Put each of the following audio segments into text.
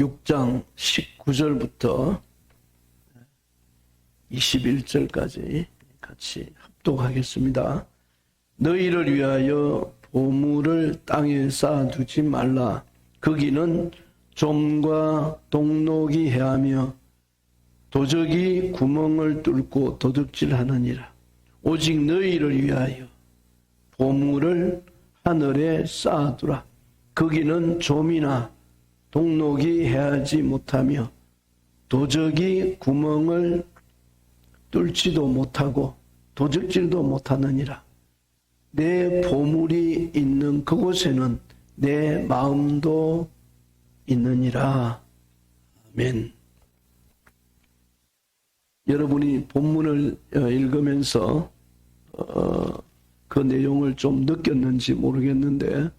6장 19절부터 21절까지 같이 합독하겠습니다. 너희를 위하여 보물을 땅에 쌓아두지 말라. 거기는 좀과 동록이 해하며 도적이 구멍을 뚫고 도둑질하느니라. 오직 너희를 위하여 보물을 하늘에 쌓아두라. 거기는 좀이나 동록이 해하지 못하며 도적이 구멍을 뚫지도 못하고 도적질도 못하느니라. 내 보물이 있는 그곳에는 내 마음도 있느니라. 아멘. 여러분이 본문을 읽으면서 그 내용을 좀 느꼈는지 모르겠는데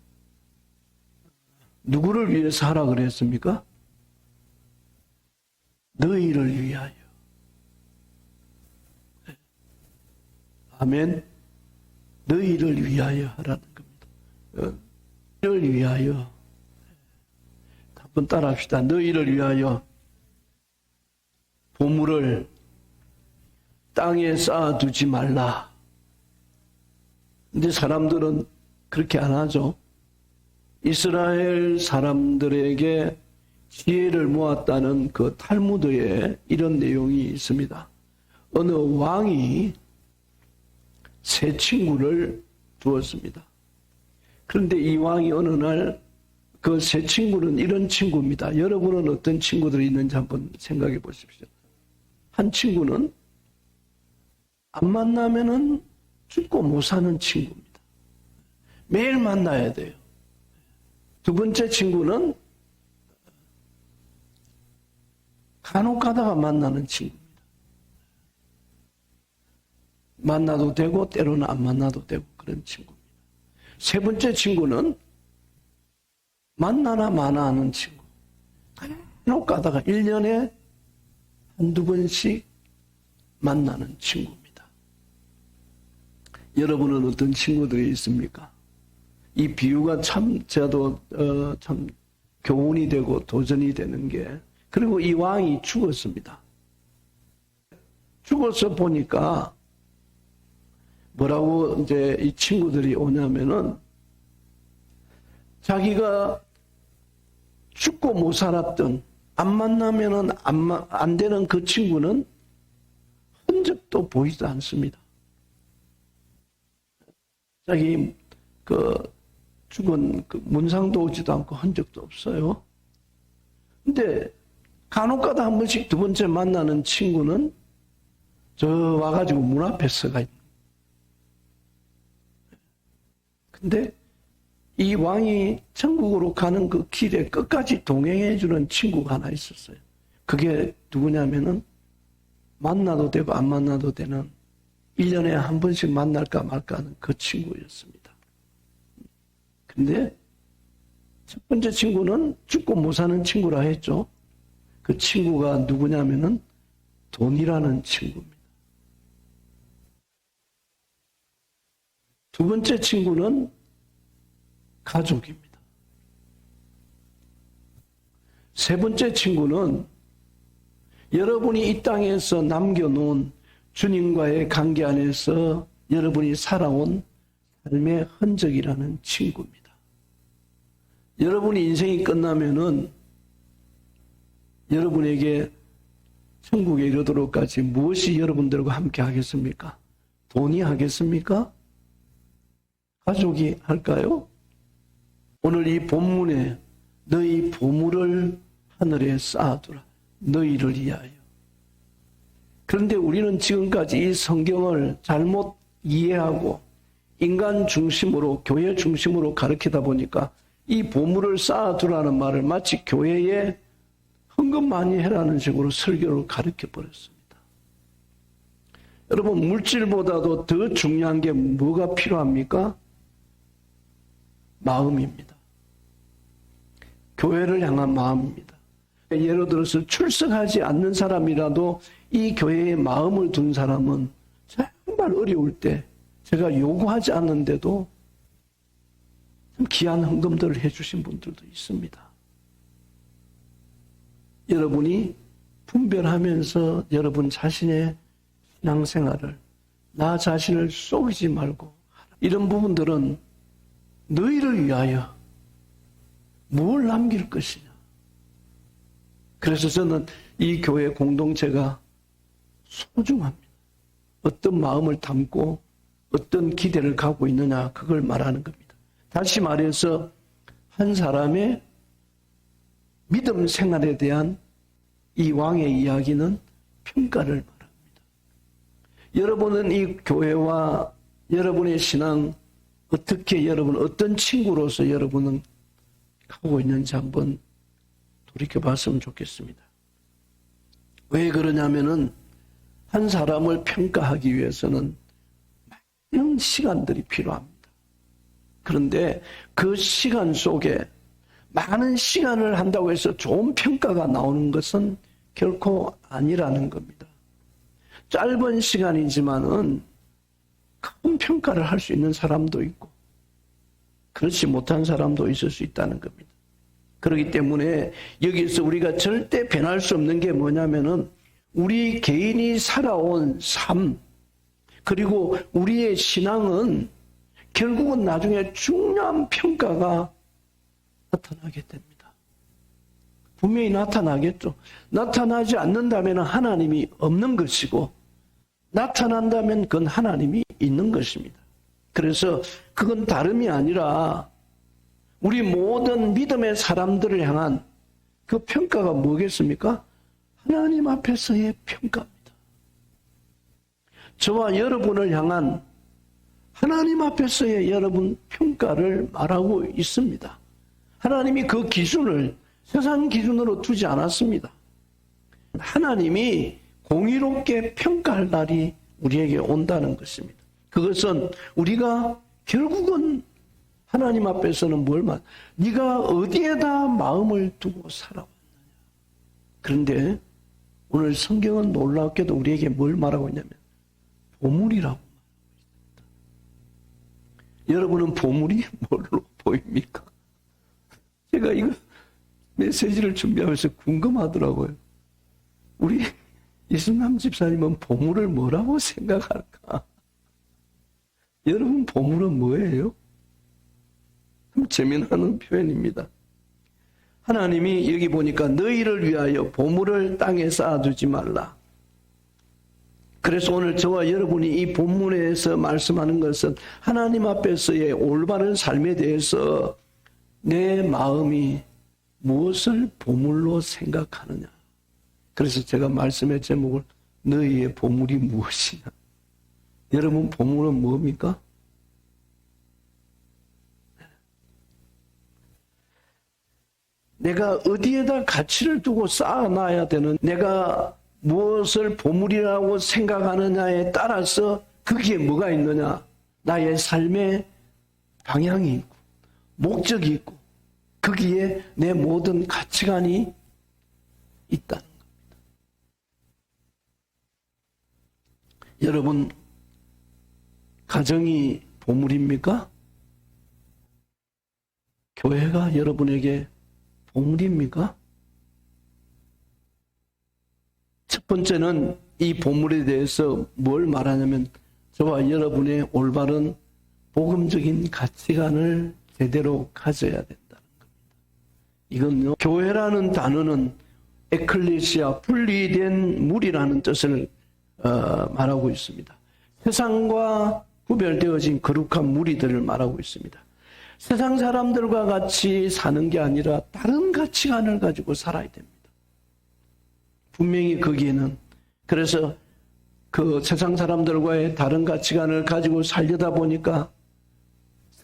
누구를 위해서 하라 그랬습니까? 너희를 위하여. 아멘. 너희를 위하여 하라는 겁니다. 너희를 위하여. 한번 따라합시다. 너희를 위하여 보물을 땅에 쌓아두지 말라. 근데 사람들은 그렇게 안 하죠. 이스라엘 사람들에게 지혜를 모았다는 그 탈무드에 이런 내용이 있습니다. 어느 왕이 세 친구를 두었습니다. 그런데 이 왕이 어느 날 그 세 친구는 이런 친구입니다. 여러분은 어떤 친구들이 있는지 한번 생각해 보십시오. 한 친구는 안 만나면은 죽고 못 사는 친구입니다. 매일 만나야 돼요. 두 번째 친구는 간혹 가다가 만나는 친구입니다. 만나도 되고 때로는 안 만나도 되고 그런 친구입니다. 세 번째 친구는 만나나 마나 하는 친구. 간혹 가다가 1년에 한두 번씩 만나는 친구입니다. 여러분은 어떤 친구들이 있습니까? 이 비유가 참 저도 참 교훈이 되고 도전이 되는 게, 그리고 이 왕이 죽었습니다. 죽어서 보니까 뭐라고 이제 이 친구들이 오냐면은 자기가 죽고 못 살았던, 안 만나면은 안 되는 그 친구는 흔적도 보이지 않습니다. 자기 죽은 문상도 오지도 않고 흔적도 없어요. 근데 간혹가다 한 번씩 두 번째 만나는 친구는 저 와가지고 문 앞에 서가 있는. 근데 이 왕이 천국으로 가는 그 길에 끝까지 동행해주는 친구가 하나 있었어요. 그게 누구냐면은 만나도 되고 안 만나도 되는 1년에 한 번씩 만날까 말까 하는 그 친구였습니다. 근데 첫 번째 친구는 죽고 못 사는 친구라 했죠. 그 친구가 누구냐면은 돈이라는 친구입니다. 두 번째 친구는 가족입니다. 세 번째 친구는 여러분이 이 땅에서 남겨놓은 주님과의 관계 안에서 여러분이 살아온 삶의 흔적이라는 친구입니다. 여러분이 인생이 끝나면은 여러분에게 천국에 이르도록까지 무엇이 여러분들과 함께 하겠습니까? 돈이 하겠습니까? 가족이 할까요? 오늘 이 본문에 너희 보물을 하늘에 쌓아두라. 너희를 위하여. 그런데 우리는 지금까지 이 성경을 잘못 이해하고 인간 중심으로, 교회 중심으로 가르치다 보니까 이 보물을 쌓아두라는 말을 마치 교회에 헌금 많이 해라는 식으로 설교를 가르쳐 버렸습니다. 여러분, 물질보다도 더 중요한 게 뭐가 필요합니까? 마음입니다. 교회를 향한 마음입니다. 예를 들어서 출석하지 않는 사람이라도 이 교회에 마음을 둔 사람은 정말 어려울 때 제가 요구하지 않는데도 참 귀한 헌금들을 해주신 분들도 있습니다. 여러분이 분별하면서 여러분 자신의 신앙생활을, 나 자신을 속이지 말고, 이런 부분들은 너희를 위하여 뭘 남길 것이냐. 그래서 저는 이 교회 공동체가 소중합니다. 어떤 마음을 담고 어떤 기대를 갖고 있느냐, 그걸 말하는 겁니다. 다시 말해서 한 사람의 믿음 생활에 대한 이 왕의 이야기는 평가를 말합니다. 여러분은 이 교회와 여러분의 신앙, 어떻게 여러분, 어떤 친구로서 여러분은 하고 있는지 한번 돌이켜봤으면 좋겠습니다. 왜 그러냐면은 한 사람을 평가하기 위해서는 많은 시간들이 필요합니다. 그런데 그 시간 속에 많은 시간을 한다고 해서 좋은 평가가 나오는 것은 결코 아니라는 겁니다. 짧은 시간이지만은 큰 평가를 할 수 있는 사람도 있고 그렇지 못한 사람도 있을 수 있다는 겁니다. 그렇기 때문에 여기서 우리가 절대 변할 수 없는 게 뭐냐면은 우리 개인이 살아온 삶, 그리고 우리의 신앙은 결국은 나중에 중요한 평가가 나타나게 됩니다. 분명히 나타나겠죠. 나타나지 않는다면 하나님이 없는 것이고, 나타난다면 그건 하나님이 있는 것입니다. 그래서 그건 다름이 아니라 우리 모든 믿음의 사람들을 향한 그 평가가 뭐겠습니까? 하나님 앞에서의 평가입니다. 저와 여러분을 향한 하나님 앞에서의 여러분 평가를 말하고 있습니다. 하나님이 그 기준을 세상 기준으로 두지 않았습니다. 하나님이 공의롭게 평가할 날이 우리에게 온다는 것입니다. 그것은 우리가 결국은 하나님 앞에서는 네가 어디에다 마음을 두고 살아왔느냐. 그런데 오늘 성경은 놀랍게도 우리에게 뭘 말하고 있냐면 보물이라고 말하고 있습니다. 여러분은 보물이 뭘로 보입니까? 제가 이거 메시지를 준비하면서 궁금하더라고요. 우리 이승남 집사님은 보물을 뭐라고 생각할까? 여러분 보물은 뭐예요? 참 재미나는 표현입니다. 하나님이 여기 보니까 너희를 위하여 보물을 땅에 쌓아두지 말라. 그래서 오늘 저와 여러분이 이 본문에서 말씀하는 것은 하나님 앞에서의 올바른 삶에 대해서 내 마음이 무엇을 보물로 생각하느냐. 그래서 제가 말씀의 제목을 너희의 보물이 무엇이냐. 여러분 보물은 뭡니까? 내가 어디에다 가치를 두고 쌓아놔야 되는, 내가 무엇을 보물이라고 생각하느냐에 따라서 거기에 뭐가 있느냐. 나의 삶의 방향이 있고 목적이 있고 거기에 내 모든 가치관이 있다는 겁니다. 여러분 가정이 보물입니까? 교회가 여러분에게 보물입니까? 첫 번째는 이 보물에 대해서 뭘 말하냐면 저와 여러분의 올바른 복음적인 가치관을 제대로 가져야 된다는 겁니다. 이건요, 교회라는 단어는 에클레시아, 분리된 무리라는 뜻을 말하고 있습니다. 세상과 구별되어진 거룩한 무리들을 말하고 있습니다. 세상 사람들과 같이 사는 게 아니라 다른 가치관을 가지고 살아야 됩니다. 분명히 거기에는, 그래서 그 세상 사람들과의 다른 가치관을 가지고 살려다 보니까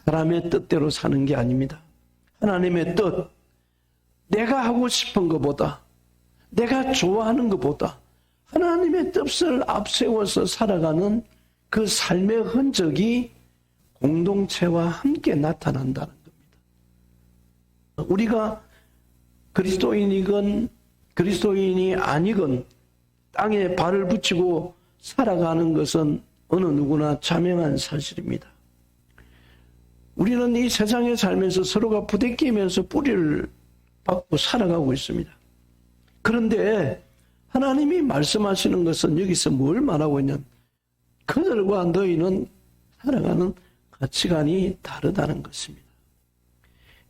사람의 뜻대로 사는 게 아닙니다. 하나님의 뜻, 내가 하고 싶은 것보다, 내가 좋아하는 것보다 하나님의 뜻을 앞세워서 살아가는 그 삶의 흔적이 공동체와 함께 나타난다는 겁니다. 우리가 그리스도인이건 그리스도인이 아니건 땅에 발을 붙이고 살아가는 것은 어느 누구나 자명한 사실입니다. 우리는 이 세상에 살면서 서로가 부대끼면서 뿌리를 받고 살아가고 있습니다. 그런데 하나님이 말씀하시는 것은 여기서 뭘 말하고 있냐면 그들과 너희는 살아가는 가치관이 다르다는 것입니다.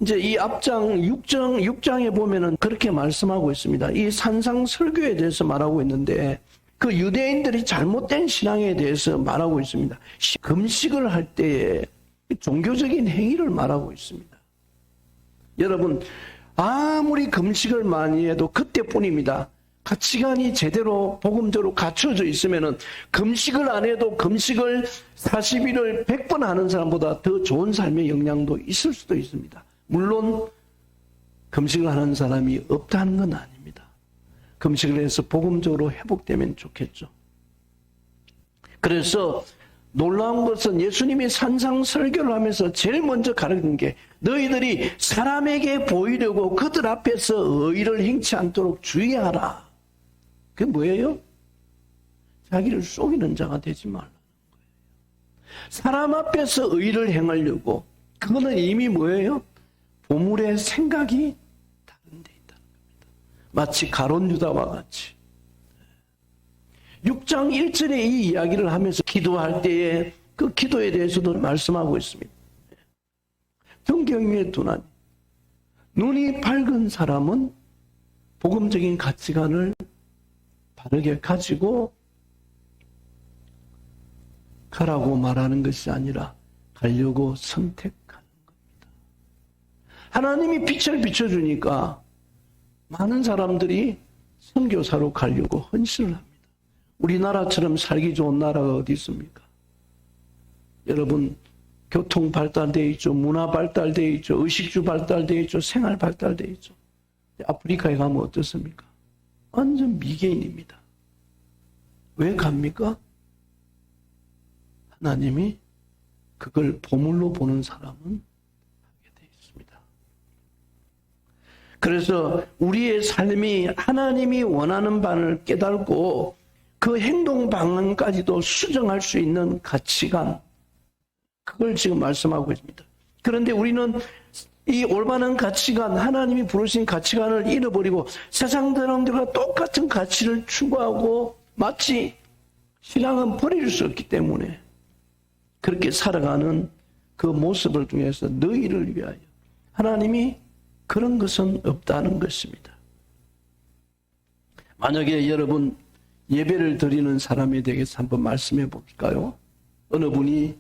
이제 이 앞장 6장에 보면은 그렇게 말씀하고 있습니다. 이 산상설교에 대해서 말하고 있는데 그 유대인들이 잘못된 신앙에 대해서 말하고 있습니다. 금식을 할 때에 종교적인 행위를 말하고 있습니다. 여러분, 아무리 금식을 많이 해도 그때뿐입니다. 가치관이 제대로 복음적으로 갖춰져 있으면은 금식을 안 해도 금식을 40일을 100번 하는 사람보다 더 좋은 삶의 영향도 있을 수도 있습니다. 물론 금식을 하는 사람이 없다는 건 아닙니다. 금식을 해서 복음적으로 회복되면 좋겠죠. 그래서 놀라운 것은 예수님이 산상설교를 하면서 제일 먼저 가르친 게 너희들이 사람에게 보이려고 그들 앞에서 의의를 행치 않도록 주의하라. 그게 뭐예요? 자기를 속이는 자가 되지 말라는 거예요. 사람 앞에서 의의를 행하려고 그거는 이미 뭐예요? 보물의 생각이 다른 데 있다는 겁니다. 마치 가룟 유다와 같이 6장 1절에 이 이야기를 하면서 기도할 때에 그 기도에 대해서도 말씀하고 있습니다. 성경의 두나니 눈이 밝은 사람은 복음적인 가치관을 바르게 가지고 가라고 말하는 것이 아니라 가려고 선택하는 겁니다. 하나님이 빛을 비춰주니까 많은 사람들이 선교사로 가려고 헌신을 합니다. 우리나라처럼 살기 좋은 나라가 어디 있습니까? 여러분, 교통 발달되어 있죠. 문화 발달되어 있죠. 의식주 발달되어 있죠. 생활 발달되어 있죠. 아프리카에 가면 어떻습니까? 완전 미개인입니다. 왜 갑니까? 하나님이 그걸 보물로 보는 사람은 하게 되어 있습니다. 그래서 우리의 삶이 하나님이 원하는 바를 깨닫고 그 행동 방안까지도 수정할 수 있는 가치관, 그걸 지금 말씀하고 있습니다. 그런데 우리는 이 올바른 가치관, 하나님이 부르신 가치관을 잃어버리고 세상 사람들과 똑같은 가치를 추구하고 마치 신앙은 버릴 수 없기 때문에 그렇게 살아가는 그 모습을 통해서 너희를 위하여 하나님이 그런 것은 없다는 것입니다. 만약에 여러분 예배를 드리는 사람에 대해서 한번 말씀해 볼까요? 어느 분이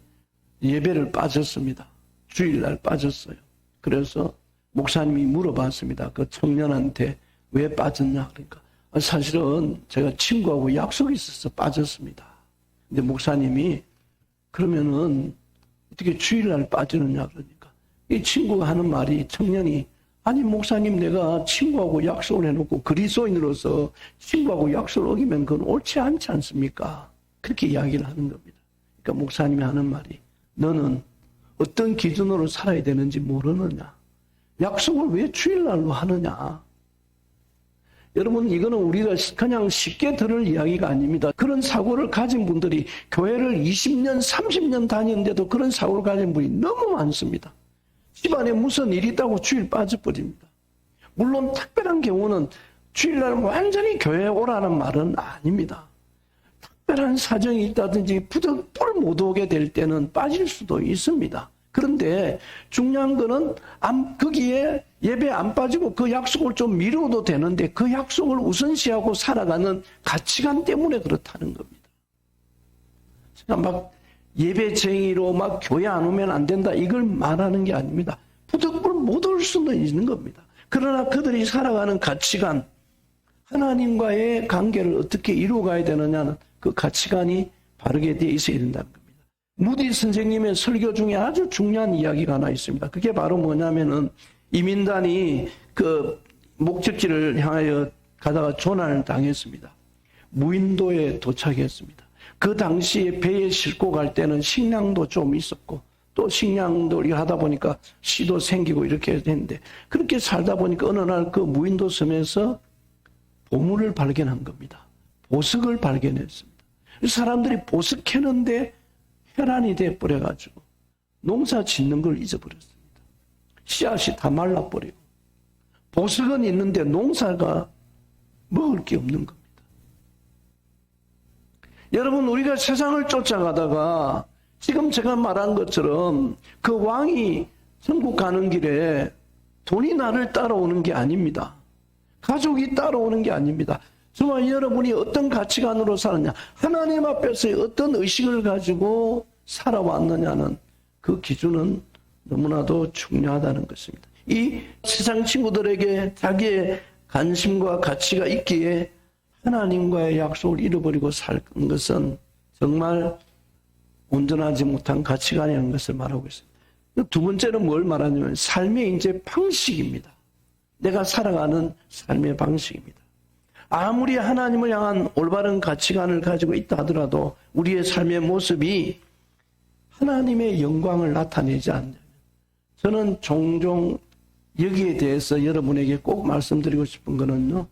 예배를 빠졌습니다. 주일날 빠졌어요. 그래서 목사님이 물어봤습니다. 그 청년한테 왜 빠졌냐 그러니까 사실은 제가 친구하고 약속이 있어서 빠졌습니다. 근데 목사님이 그러면은 어떻게 주일날 빠지느냐 그러니까 이 친구가 하는 말이 청년이 아니 목사님 내가 친구하고 약속을 해놓고 그리스도인으로서 친구하고 약속을 어기면 그건 옳지 않지 않습니까? 그렇게 이야기를 하는 겁니다. 그러니까 목사님이 하는 말이 너는 어떤 기준으로 살아야 되는지 모르느냐? 약속을 왜 주일날로 하느냐? 여러분 이거는 우리가 그냥 쉽게 들을 이야기가 아닙니다. 그런 사고를 가진 분들이 교회를 20년 30년 다니는데도 그런 사고를 가진 분이 너무 많습니다. 집안에 무슨 일이 있다고 주일 빠져버립니다. 물론 특별한 경우는 주일날 완전히 교회에 오라는 말은 아닙니다. 특별한 사정이 있다든지 부득불 못 오게 될 때는 빠질 수도 있습니다. 그런데 중요한 거는 거기에 예배 안 빠지고 그 약속을 좀 미뤄도 되는데 그 약속을 우선시하고 살아가는 가치관 때문에 그렇다는 겁니다. 제가 막 예배쟁이로 막 교회 안 오면 안 된다 이걸 말하는 게 아닙니다. 부득불 못 올 수는 있는 겁니다. 그러나 그들이 살아가는 가치관, 하나님과의 관계를 어떻게 이루어가야 되느냐는 그 가치관이 바르게 되어 있어야 된다는 겁니다. 무디 선생님의 설교 중에 아주 중요한 이야기가 하나 있습니다. 그게 바로 뭐냐면은 이민단이 그 목적지를 향하여 가다가 조난을 당했습니다. 무인도에 도착했습니다. 그 당시에 배에 싣고 갈 때는 식량도 좀 있었고 또 식량도 하다 보니까 씨도 생기고 이렇게 했는데 그렇게 살다 보니까 어느 날 그 무인도 섬에서 보물을 발견한 겁니다. 보석을 발견했습니다. 사람들이 보석 캐는데 혈안이 돼버려가지고 농사 짓는 걸 잊어버렸습니다. 씨앗이 다 말라버리고 보석은 있는데 농사가 먹을 게 없는 겁니다. 여러분, 우리가 세상을 쫓아가다가 지금 제가 말한 것처럼 그 왕이 천국 가는 길에 돈이 나를 따라오는 게 아닙니다. 가족이 따라오는 게 아닙니다. 저와 여러분이 어떤 가치관으로 살았냐, 하나님 앞에서 어떤 의식을 가지고 살아왔느냐는 그 기준은 너무나도 중요하다는 것입니다. 이 세상 친구들에게 자기의 관심과 가치가 있기에 하나님과의 약속을 잃어버리고 살 것은 정말 온전하지 못한 가치관이라는 것을 말하고 있습니다. 두 번째는 뭘 말하냐면 삶의 이제 방식입니다. 내가 살아가는 삶의 방식입니다. 아무리 하나님을 향한 올바른 가치관을 가지고 있다 하더라도 우리의 삶의 모습이 하나님의 영광을 나타내지 않는다면, 저는 종종 여기에 대해서 여러분에게 꼭 말씀드리고 싶은 거는요,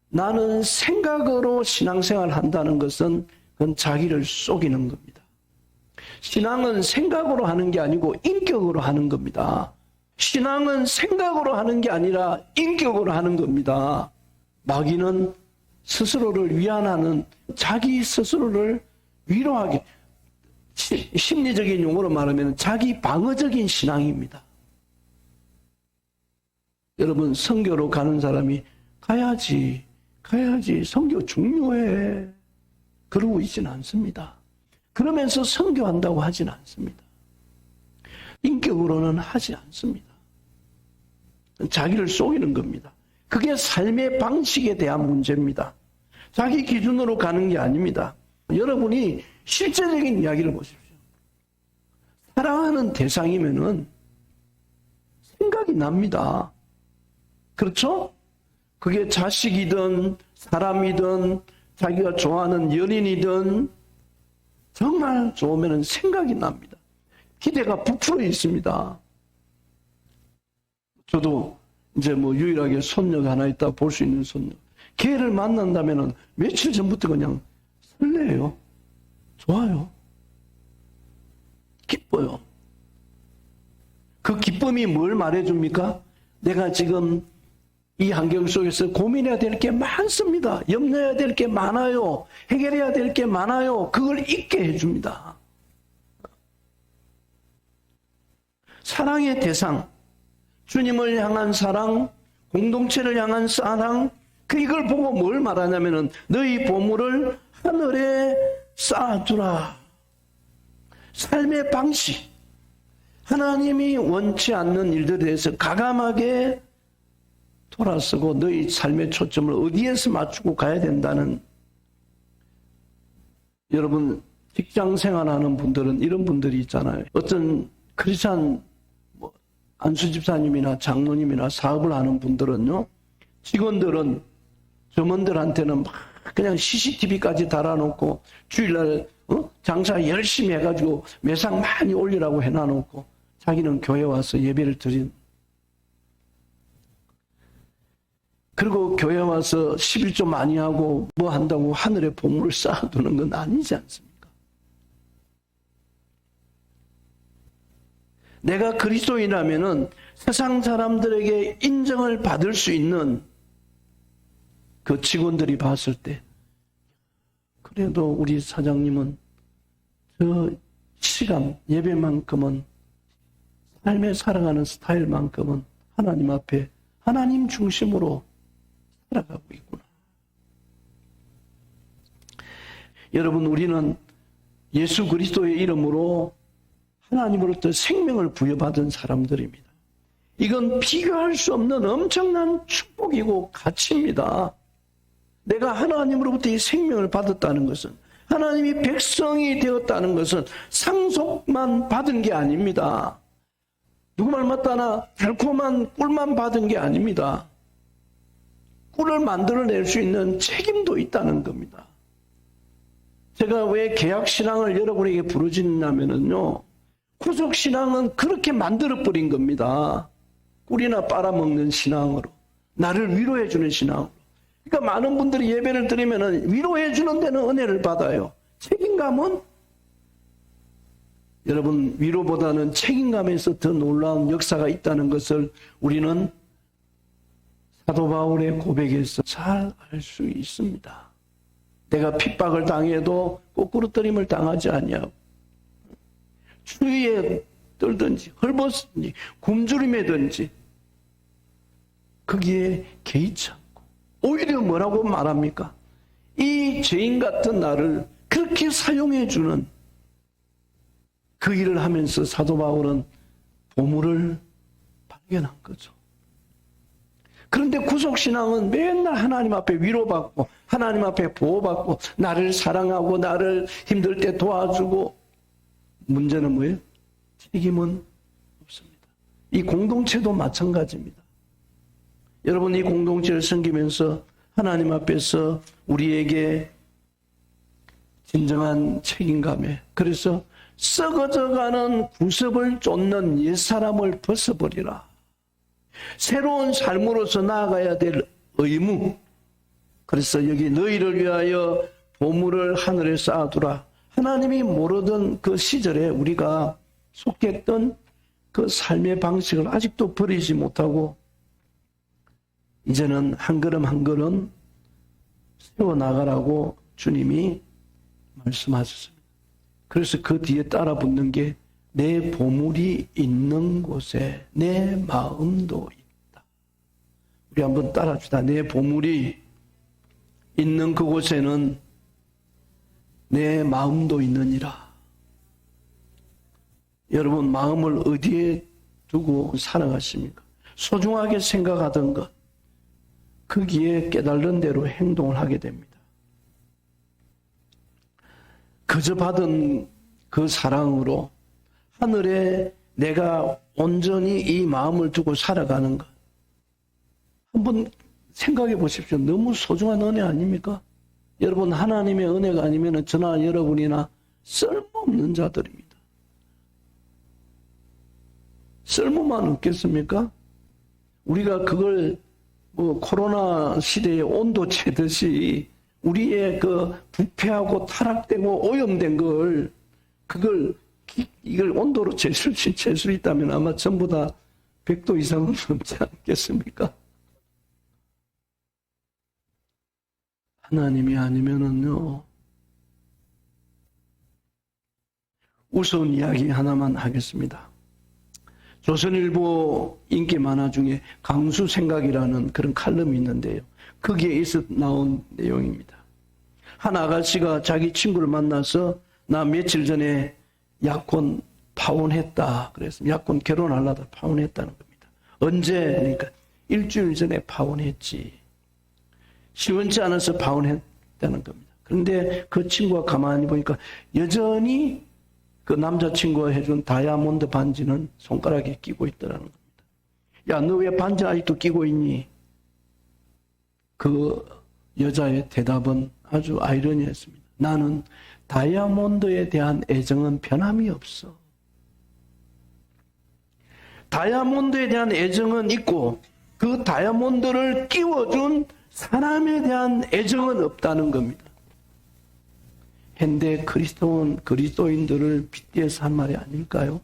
나는 생각으로 신앙생활을 한다는 것은 그건 자기를 속이는 겁니다. 신앙은 생각으로 하는 게 아니고 인격으로 하는 겁니다. 신앙은 생각으로 하는 게 아니라 인격으로 하는 겁니다. 마귀는 스스로를 위안하는, 자기 스스로를 위로하게, 심리적인 용어로 말하면 자기 방어적인 신앙입니다. 여러분, 선교로 가는 사람이 가야지 선교 중요해 그러고 있지는 않습니다. 그러면서 선교한다고 하지는 않습니다. 인격으로는 하지 않습니다. 자기를 속이는 겁니다. 그게 삶의 방식에 대한 문제입니다. 자기 기준으로 가는 게 아닙니다. 여러분이 실제적인 이야기를 보십시오. 사랑하는 대상이면은 생각이 납니다. 그렇죠? 그게 자식이든 사람이든 자기가 좋아하는 연인이든 정말 좋으면 생각이 납니다. 기대가 부풀어 있습니다. 저도 이제 유일하게 손녀가 하나 있다 볼 수 있는 손녀. 걔를 만난다면 며칠 전부터 그냥 설레요. 좋아요. 기뻐요. 그 기쁨이 뭘 말해줍니까? 내가 지금 이 환경 속에서 고민해야 될 게 많습니다. 염려해야 될 게 많아요. 해결해야 될 게 많아요. 그걸 잊게 해줍니다. 사랑의 대상, 주님을 향한 사랑, 공동체를 향한 사랑, 이걸 보고 뭘 말하냐면은 너희 보물을 하늘에 쌓아두라. 삶의 방식, 하나님이 원치 않는 일들에 대해서 가감하게 돌아서고 너희 삶의 초점을 어디에서 맞추고 가야 된다는, 여러분 직장 생활하는 분들은 이런 분들이 있잖아요. 어떤 크리스찬 안수 집사님이나 장로님이나 사업을 하는 분들은요, 직원들은 점원들한테는 막 그냥 CCTV까지 달아놓고 주일날 장사 열심히 해가지고 매상 많이 올리라고 해놔놓고 자기는 교회 와서 예배를 드린, 그리고 교회 와서 11조 많이 하고 뭐 한다고 하늘에 보물을 쌓아두는 건 아니지 않습니까? 내가 그리스도인이라면은 세상 사람들에게 인정을 받을 수 있는 그 직원들이 봤을 때, 그래도 우리 사장님은 저 시간, 예배만큼은, 삶에 살아가는 스타일만큼은 하나님 앞에 하나님 중심으로 살아가고 있구나. 여러분, 우리는 예수 그리스도의 이름으로 하나님으로부터 생명을 부여받은 사람들입니다. 이건 비교할 수 없는 엄청난 축복이고 가치입니다. 내가 하나님으로부터 이 생명을 받았다는 것은, 하나님이 백성이 되었다는 것은 상속만 받은 게 아닙니다. 누구 말 맞다나 달콤한 꿀만 받은 게 아닙니다. 꿀을 만들어낼 수 있는 책임도 있다는 겁니다. 제가 왜 개혁신앙을 여러분에게 부르짖냐면요, 구속신앙은 그렇게 만들어버린 겁니다. 꿀이나 빨아먹는 신앙으로, 나를 위로해주는 신앙으로. 그러니까 많은 분들이 예배를 드리면 위로해주는 데는 은혜를 받아요. 책임감은, 여러분, 위로보다는 책임감에서 더 놀라운 역사가 있다는 것을 우리는 사도 바울의 고백에서 잘 알 수 있습니다. 내가 핍박을 당해도 거꾸로뜨림을 당하지 아니하고 추위에 떨든지 헐벗든지 굶주림에든지 거기에 개의치 않고 오히려 뭐라고 말합니까? 이 죄인 같은 나를 그렇게 사용해주는 그 일을 하면서 사도 바울은 보물을 발견한 거죠. 그런데 구속신앙은 맨날 하나님 앞에 위로받고 하나님 앞에 보호받고 나를 사랑하고 나를 힘들 때 도와주고 문제는 뭐예요? 책임은 없습니다. 이 공동체도 마찬가지입니다. 여러분 이 공동체를 섬기면서 하나님 앞에서 우리에게 진정한 책임감에 그래서 썩어져가는 구습을 쫓는 옛사람을 벗어버리라. 새로운 삶으로서 나아가야 될 의무. 그래서 여기 너희를 위하여 보물을 하늘에 쌓아두라. 하나님이 모르던 그 시절에 우리가 속했던 그 삶의 방식을 아직도 버리지 못하고 이제는 한 걸음 한 걸음 세워나가라고 주님이 말씀하셨습니다. 그래서 그 뒤에 따라 붙는 게 내 보물이 있는 곳에 내 마음도 있다. 우리 한번 따라합시다. 내 보물이 있는 그곳에는 내 마음도 있느니라. 여러분 마음을 어디에 두고 살아가십니까? 소중하게 생각하던 것 거기에 깨달은 대로 행동을 하게 됩니다. 그저 받은 그 사랑으로 하늘에 내가 온전히 이 마음을 두고 살아가는 것 한번 생각해 보십시오. 너무 소중한 은혜 아닙니까? 여러분 하나님의 은혜가 아니면 저나 여러분이나 쓸모없는 자들입니다. 쓸모만 없겠습니까? 우리가 그걸 코로나 시대에 온도 채듯이 우리의 그 부패하고 타락되고 오염된 걸 이걸 온도로 잴 수 있다면 아마 전부 다 100도 이상은 넘지 않겠습니까? 하나님이 아니면은요. 우스운 이야기 하나만 하겠습니다. 조선일보 인기 만화 중에 강수생각이라는 그런 칼럼이 있는데요. 거기에 나온 내용입니다. 한 아가씨가 자기 친구를 만나서 나 며칠 전에 약혼 파혼했다. 그래서 약혼 결혼하려다 파혼했다는 겁니다. 언제? 그러니까 일주일 전에 파혼했지. 시원치 않아서 파혼했다는 겁니다. 그런데 그 친구가 가만히 보니까 여전히 그 남자친구가 해준 다이아몬드 반지는 손가락에 끼고 있더라는 겁니다. 야, 너 왜 반지 아직도 끼고 있니? 그 여자의 대답은 아주 아이러니했습니다. 나는 다이아몬드에 대한 애정은 변함이 없어. 다이아몬드에 대한 애정은 있고 그 다이아몬드를 끼워준 사람에 대한 애정은 없다는 겁니다. 현대 그리스도인들을 빗대서 한 말이 아닐까요?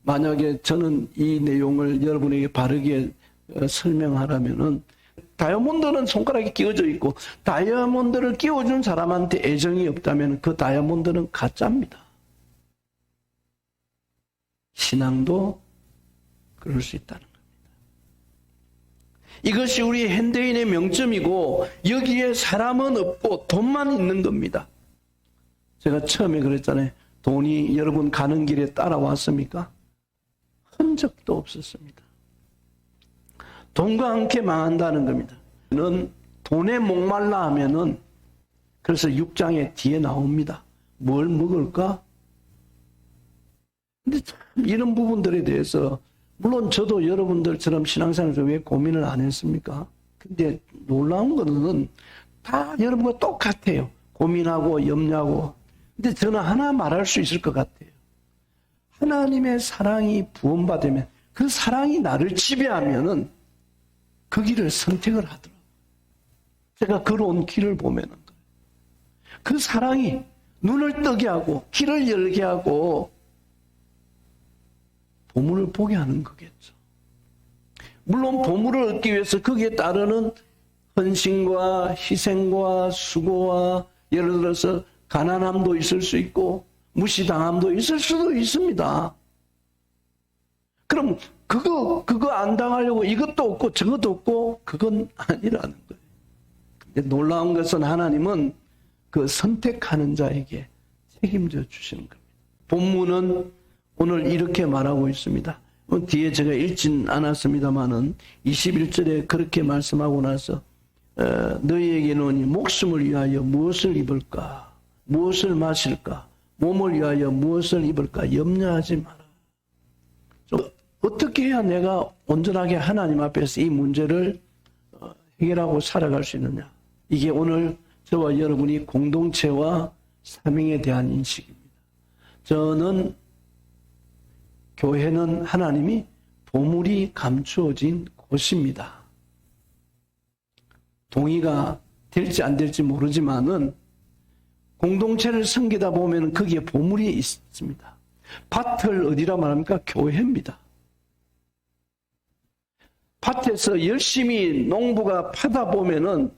만약에 저는 이 내용을 여러분에게 바르게 설명하라면은 다이아몬드는 손가락에 끼워져 있고 다이아몬드를 끼워준 사람한테 애정이 없다면 그 다이아몬드는 가짜입니다. 신앙도 그럴 수 있다는 겁니다. 이것이 우리 현대인의 명점이고 여기에 사람은 없고 돈만 있는 겁니다. 제가 처음에 그랬잖아요. 돈이 여러분 가는 길에 따라왔습니까? 흔적도 없었습니다. 돈과 함께 망한다는 겁니다. 는 돈에 목말라 하면은 그래서 6장에 뒤에 나옵니다. 뭘 먹을까? 근데 참 이런 부분들에 대해서 물론 저도 여러분들처럼 신앙생활에서 왜 고민을 안 했습니까? 근데 놀라운 거는 다 여러분과 똑같아요. 고민하고 염려하고. 근데 저는 하나 말할 수 있을 것 같아요. 하나님의 사랑이 부원받으면 그 사랑이 나를 지배하면은 그 길을 선택을 하더라고요. 제가 걸어온 길을 보면은 그 사랑이 눈을 뜨게 하고 길을 열게 하고 보물을 보게 하는 거겠죠. 물론 보물을 얻기 위해서 거기에 따르는 헌신과 희생과 수고와 예를 들어서 가난함도 있을 수 있고 무시당함도 있을 수도 있습니다. 그럼 그거 안 당하려고 이것도 없고 저것도 없고 그건 아니라는 거예요. 근데 놀라운 것은 하나님은 그 선택하는 자에게 책임져 주시는 겁니다. 본문은 오늘 이렇게 말하고 있습니다. 뒤에 제가 읽진 않았습니다만은 21절에 그렇게 말씀하고 나서 너희에게는 목숨을 위하여 무엇을 입을까? 무엇을 마실까? 몸을 위하여 무엇을 입을까? 염려하지 마라. 어떻게 해야 내가 온전하게 하나님 앞에서 이 문제를 해결하고 살아갈 수 있느냐? 이게 오늘 저와 여러분이 공동체와 사명에 대한 인식입니다. 저는 교회는 하나님이 보물이 감추어진 곳입니다. 동의가 될지 안 될지 모르지만은 공동체를 섬기다 보면 거기에 보물이 있습니다. 밭을 어디라 말합니까? 교회입니다. 밭에서 열심히 농부가 파다 보면은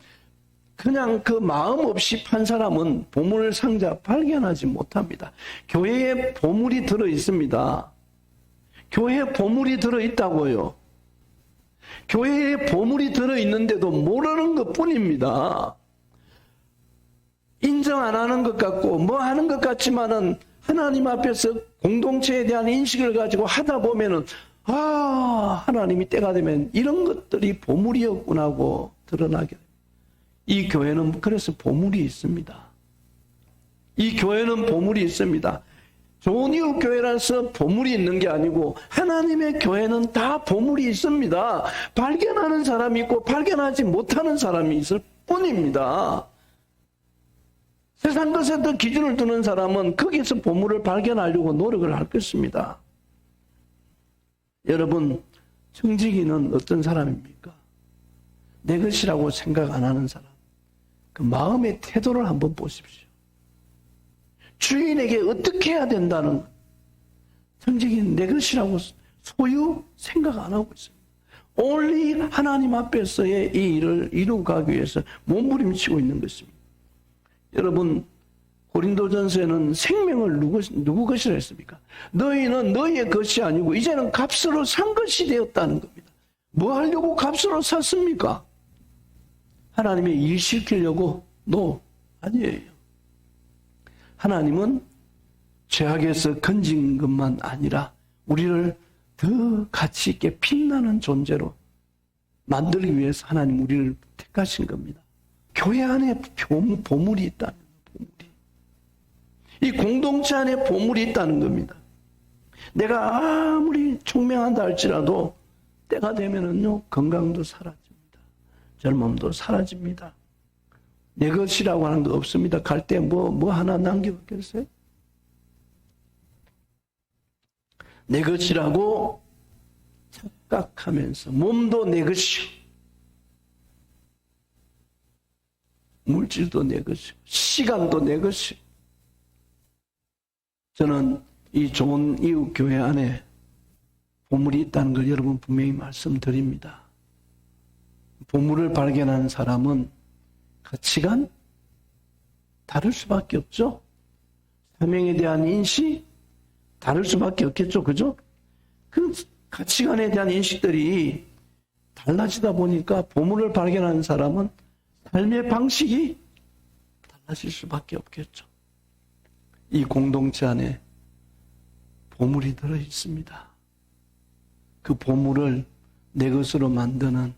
그냥 그 마음 없이 판 사람은 보물 상자 발견하지 못합니다. 교회에 보물이 들어 있습니다. 교회에 보물이 들어 있다고요. 교회에 보물이 들어 있는데도 모르는 것 뿐입니다. 인정 안 하는 것 같고 뭐 하는 것 같지만은 하나님 앞에서 공동체에 대한 인식을 가지고 하다 보면은 하나님이 때가 되면 이런 것들이 보물이었구나 하고 드러나게 됩니다. 이 교회는 그래서 보물이 있습니다. 이 교회는 보물이 있습니다. 좋은 이웃 교회라서 보물이 있는 게 아니고 하나님의 교회는 다 보물이 있습니다. 발견하는 사람이 있고 발견하지 못하는 사람이 있을 뿐입니다. 세상 것에 더 기준을 두는 사람은 거기서 보물을 발견하려고 노력을 할 것입니다. 여러분, 청지기는 어떤 사람입니까? 내 것이라고 생각 안 하는 사람. 그 마음의 태도를 한번 보십시오. 주인에게 어떻게 해야 된다는 청지기는 내 것이라고 소유 생각 안 하고 있습니다. only 하나님 앞에서의 이 일을 이루어가기 위해서 몸부림치고 있는 것입니다. 여러분, 고린도전서에는 생명을 누구 것이라 했습니까? 너희는 너희의 것이 아니고 이제는 값으로 산 것이 되었다는 겁니다. 뭐 하려고 값으로 샀습니까? 하나님의 일 시키려고? 아니에요. 하나님은 죄악에서 건진 것만 아니라 우리를 더 가치 있게 빛나는 존재로 만들기 위해서 하나님 우리를 택하신 겁니다. 교회 안에 보물이 있다는 거예요. 이 공동체 안에 보물이 있다는 겁니다. 내가 아무리 총명한다 할지라도 때가 되면은요, 건강도 사라집니다. 젊음도 사라집니다. 내 것이라고 하는 거 없습니다. 갈 때 뭐 하나 남겨먹겠어요? 내 것이라고 착각하면서 몸도 내 것이요, 물질도 내 것이고 시간도 내 것이고. 저는 이 좋은 이웃 교회 안에 보물이 있다는 걸 여러분 분명히 말씀드립니다. 보물을 발견하는 사람은 가치관 다를 수밖에 없죠. 사명에 대한 인식 다를 수밖에 없겠죠. 그죠? 그 가치관에 대한 인식들이 달라지다 보니까 보물을 발견하는 사람은 삶의 방식이 달라질 수밖에 없겠죠. 이 공동체 안에 보물이 들어 있습니다. 그 보물을 내 것으로 만드는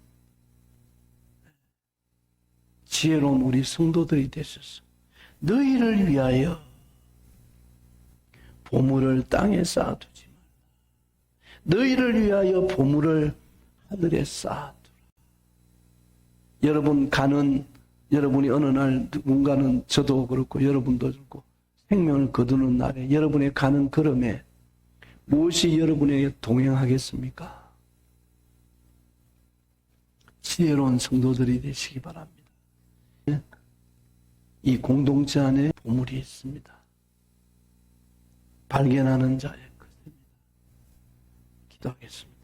지혜로운 우리 성도들이 되셔서 너희를 위하여 보물을 땅에 쌓아두지 말라. 너희를 위하여 보물을 하늘에 쌓아두라. 여러분이 어느 날 누군가는 저도 그렇고 여러분도 그렇고 생명을 거두는 날에 여러분의 가는 걸음에 무엇이 여러분에게 동행하겠습니까? 지혜로운 성도들이 되시기 바랍니다. 이 공동체 안에 보물이 있습니다. 발견하는 자의 것입니다. 기도하겠습니다.